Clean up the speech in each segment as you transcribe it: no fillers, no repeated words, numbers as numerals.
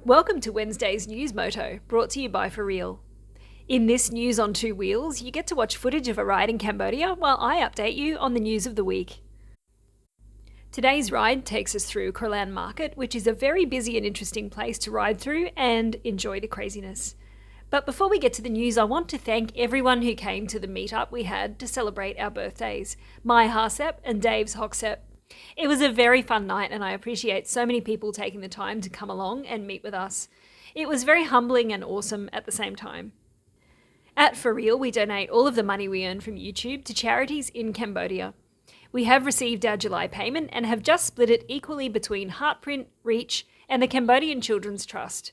Welcome to Wednesday's News Moto, brought to you by Riel. In this News on Two Wheels, you get to watch footage of a ride in Cambodia while I update you on the news of the week. Today's ride takes us through Kralan Market, which is a very busy and interesting place to ride through and enjoy the craziness. But before we get to the news, I want to thank everyone who came to the meetup we had to celebrate our birthdays, my Harsep and Dave's Hoksep. It was a very fun night and I appreciate so many people taking the time to come along and meet with us. It was very humbling and awesome at the same time. At For Real, we donate all of the money we earn from YouTube to charities in Cambodia. We have received our July payment and have just split it equally between Heartprint, Reach and the Cambodian Children's Trust.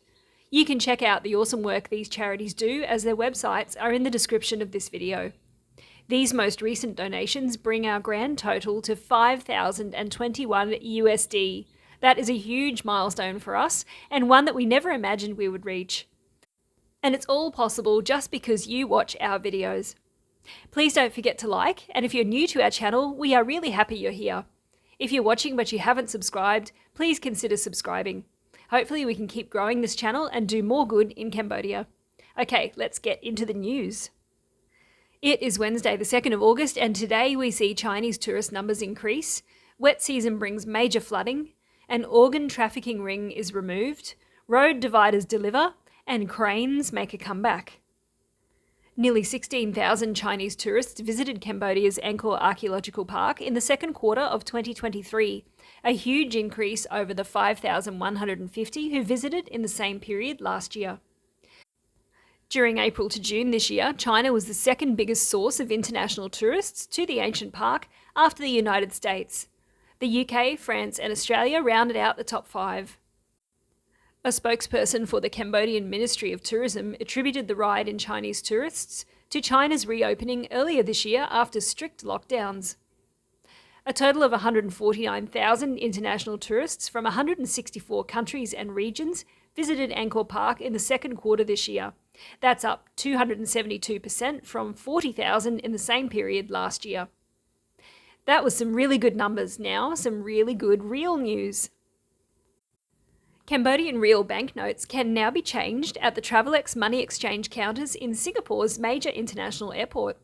You can check out the awesome work these charities do as their websites are in the description of this video. These most recent donations bring our grand total to $5,021. That is a huge milestone for us and one that we never imagined we would reach. And it's all possible just because you watch our videos. Please don't forget to like, and if you're new to our channel, we are really happy you're here. If you're watching but you haven't subscribed, please consider subscribing. Hopefully we can keep growing this channel and do more good in Cambodia. Okay, let's get into the news. It is Wednesday the 2nd of August and today we see Chinese tourist numbers increase, wet season brings major flooding, an organ trafficking ring is removed, road dividers deliver, and cranes make a comeback. Nearly 16,000 Chinese tourists visited Cambodia's Angkor Archaeological Park in the second quarter of 2023, a huge increase over the 5,150 who visited in the same period last year. During April to June this year, China was the second biggest source of international tourists to the ancient park after the United States. The UK, France and Australia rounded out the top 5. A spokesperson for the Cambodian Ministry of Tourism attributed the rise in Chinese tourists to China's reopening earlier this year after strict lockdowns. A total of 149,000 international tourists from 164 countries and regions visited Angkor Park in the second quarter this year. That's up 272% from 40,000 in the same period last year. That was some really good numbers. Now, some really good real news. Cambodian Riel banknotes can now be changed at the Travelex money exchange counters in Singapore's major international airport.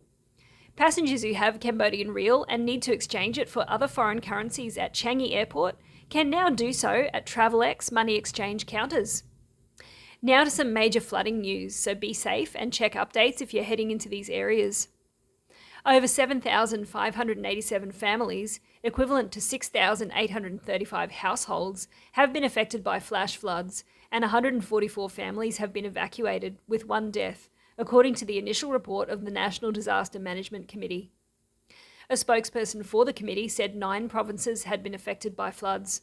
Passengers who have Cambodian Riel and need to exchange it for other foreign currencies at Changi Airport can now do so at Travelex money exchange counters. Now to some major flooding news, so be safe and check updates if you're heading into these areas. Over 7,587 families, equivalent to 6,835 households, have been affected by flash floods, and 144 families have been evacuated, with 1 death, according to the initial report of the National Disaster Management Committee. A spokesperson for the committee said 9 provinces had been affected by floods.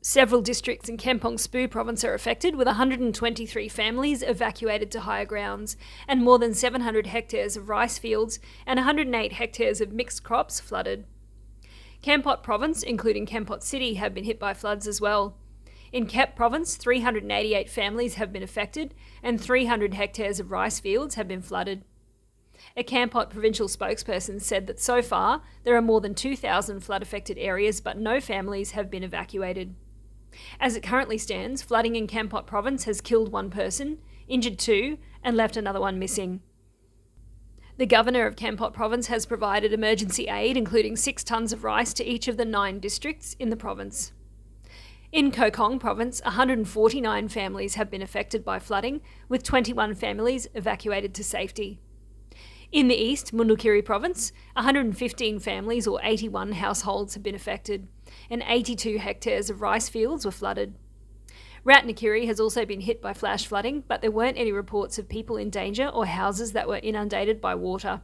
Several districts in Kampong Speu province are affected, with 123 families evacuated to higher grounds, and more than 700 hectares of rice fields and 108 hectares of mixed crops flooded. Kampot province, including Kampot City, have been hit by floods as well. In Kep province, 388 families have been affected, and 300 hectares of rice fields have been flooded. A Kampot provincial spokesperson said that so far there are more than 2,000 flood-affected areas, but no families have been evacuated. As it currently stands, flooding in Kampot province has killed 1 person, injured 2, and left another 1 missing. The governor of Kampot province has provided emergency aid, including 6 tonnes of rice to each of the 9 districts in the province. In Mekong province, 149 families have been affected by flooding, with 21 families evacuated to safety. In the east, Mundulkiri province, 115 families or 81 households have been affected, and 82 hectares of rice fields were flooded. Ratnakiri has also been hit by flash flooding, but there weren't any reports of people in danger or houses that were inundated by water.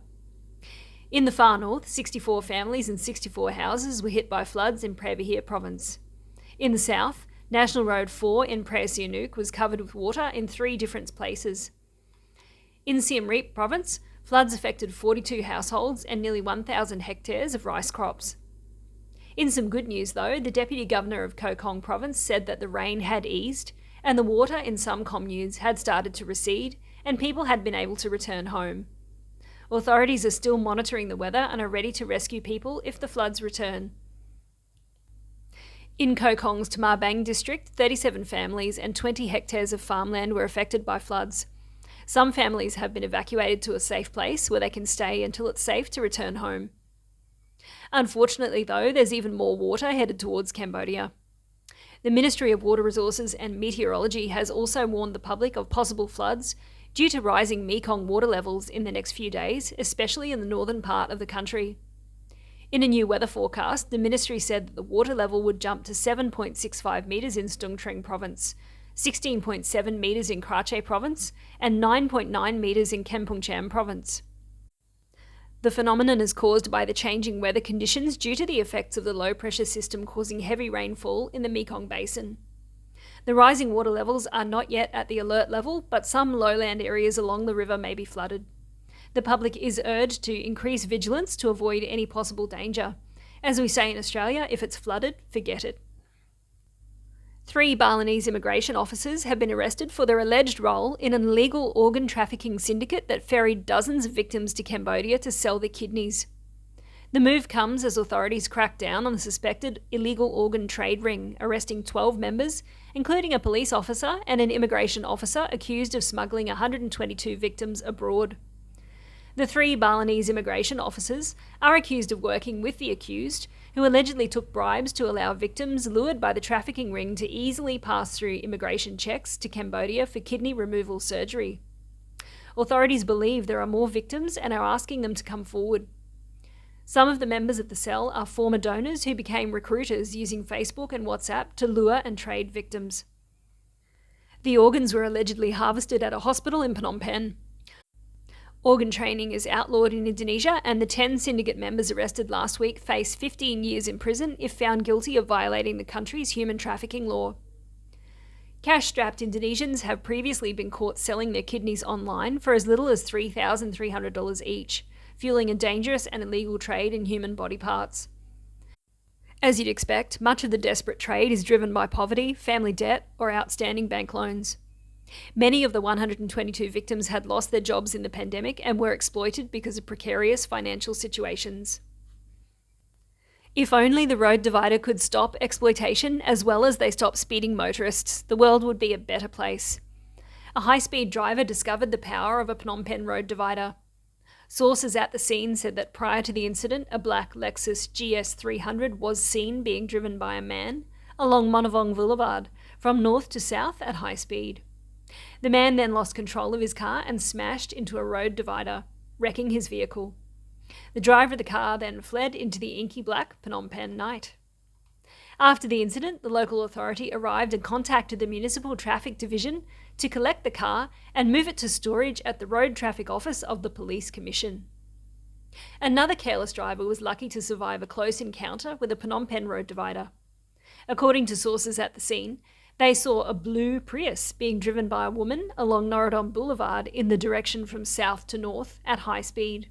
In the far north, 64 families and 64 houses were hit by floods in Prabahir province. In the south, National Road 4 in Praya Sihanouk was covered with water in 3 different places. In Siem Reap province, floods affected 42 households and nearly 1,000 hectares of rice crops. In some good news though, the Deputy Governor of Mekong province said that the rain had eased and the water in some communes had started to recede and people had been able to return home. Authorities are still monitoring the weather and are ready to rescue people if the floods return. In Koh Kong's Tamar Bang district, 37 families and 20 hectares of farmland were affected by floods. Some families have been evacuated to a safe place where they can stay until it's safe to return home. Unfortunately, though, there's even more water headed towards Cambodia. The Ministry of Water Resources and Meteorology has also warned the public of possible floods due to rising Mekong water levels in the next few days, especially in the northern part of the country. In a new weather forecast, the ministry said that the water level would jump to 7.65 metres in Stung Treng province, 16.7 metres in Aceh province, and 9.9 metres in Kampong Cham province. The phenomenon is caused by the changing weather conditions due to the effects of the low-pressure system causing heavy rainfall in the Mekong basin. The rising water levels are not yet at the alert level, but some lowland areas along the river may be flooded. The public is urged to increase vigilance to avoid any possible danger. As we say in Australia, if it's flooded, forget it. 3 Balinese immigration officers have been arrested for their alleged role in an illegal organ trafficking syndicate that ferried dozens of victims to Cambodia to sell their kidneys. The move comes as authorities crack down on the suspected illegal organ trade ring, arresting 12 members, including a police officer and an immigration officer accused of smuggling 122 victims abroad. The 3 Balinese immigration officers are accused of working with the accused, who allegedly took bribes to allow victims lured by the trafficking ring to easily pass through immigration checks to Cambodia for kidney removal surgery. Authorities believe there are more victims and are asking them to come forward. Some of the members of the cell are former donors who became recruiters using Facebook and WhatsApp to lure and trade victims. The organs were allegedly harvested at a hospital in Phnom Penh. Organ training is outlawed in Indonesia, and the 10 syndicate members arrested last week face 15 years in prison if found guilty of violating the country's human trafficking law. Cash-strapped Indonesians have previously been caught selling their kidneys online for as little as $3,300 each, fueling a dangerous and illegal trade in human body parts. As you'd expect, much of the desperate trade is driven by poverty, family debt, or outstanding bank loans. Many of the 122 victims had lost their jobs in the pandemic and were exploited because of precarious financial situations. If only the road divider could stop exploitation as well as they stop speeding motorists, the world would be a better place. A high-speed driver discovered the power of a Phnom Penh road divider. Sources at the scene said that prior to the incident, a black Lexus GS300 was seen being driven by a man along Monavong Boulevard from north to south at high speed. The man then lost control of his car and smashed into a road divider, wrecking his vehicle. The driver of the car then fled into the inky black Phnom Penh night. After the incident, the local authority arrived and contacted the Municipal Traffic Division to collect the car and move it to storage at the Road Traffic Office of the Police Commission. Another careless driver was lucky to survive a close encounter with a Phnom Penh road divider. According to sources at the scene, they saw a blue Prius being driven by a woman along Norodom Boulevard in the direction from south to north at high speed.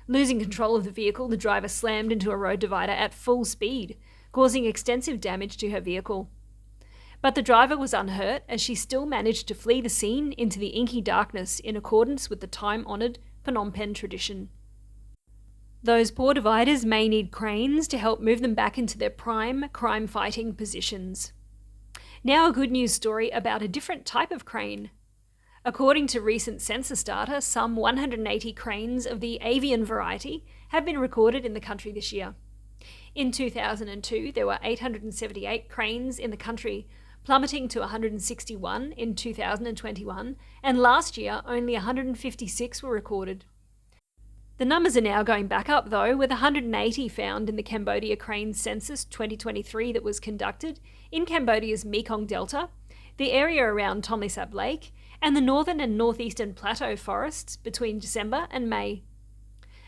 Losing control of the vehicle, the driver slammed into a road divider at full speed, causing extensive damage to her vehicle. But the driver was unhurt as she still managed to flee the scene into the inky darkness in accordance with the time-honoured Phnom Penh tradition. Those poor dividers may need cranes to help move them back into their prime crime-fighting positions. Now a good news story about a different type of crane. According to recent census data, some 180 cranes of the avian variety have been recorded in the country this year. In 2002, there were 878 cranes in the country, plummeting to 161 in 2021, and last year only 156 were recorded. The numbers are now going back up though, with 180 found in the Cambodia Crane Census 2023 that was conducted in Cambodia's Mekong Delta, the area around Tonle Sap Lake, and the northern and northeastern plateau forests between December and May.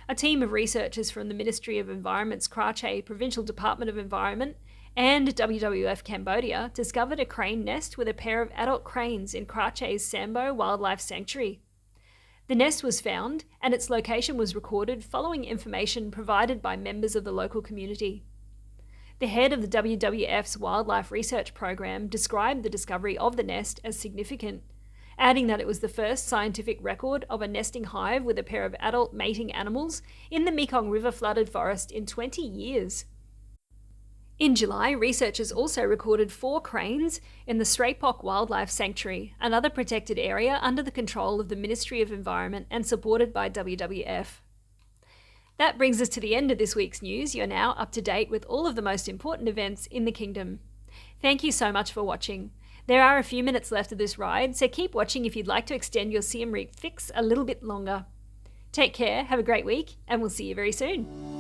A team of researchers from the Ministry of Environment's Aceh Provincial Department of Environment and WWF Cambodia discovered a crane nest with a pair of adult cranes in Aceh's Sambo Wildlife Sanctuary. The nest was found and its location was recorded following information provided by members of the local community. The head of the WWF's Wildlife Research Program described the discovery of the nest as significant, adding that it was the first scientific record of a nesting hive with a pair of adult mating animals in the Mekong River flooded forest in 20 years. In July, researchers also recorded 4 cranes in the Srapok Wildlife Sanctuary, another protected area under the control of the Ministry of Environment and supported by WWF. That brings us to the end of this week's news. You're now up to date with all of the most important events in the kingdom. Thank you so much for watching. There are a few minutes left of this ride, so keep watching if you'd like to extend your Siem Reap fix a little bit longer. Take care, have a great week, and we'll see you very soon.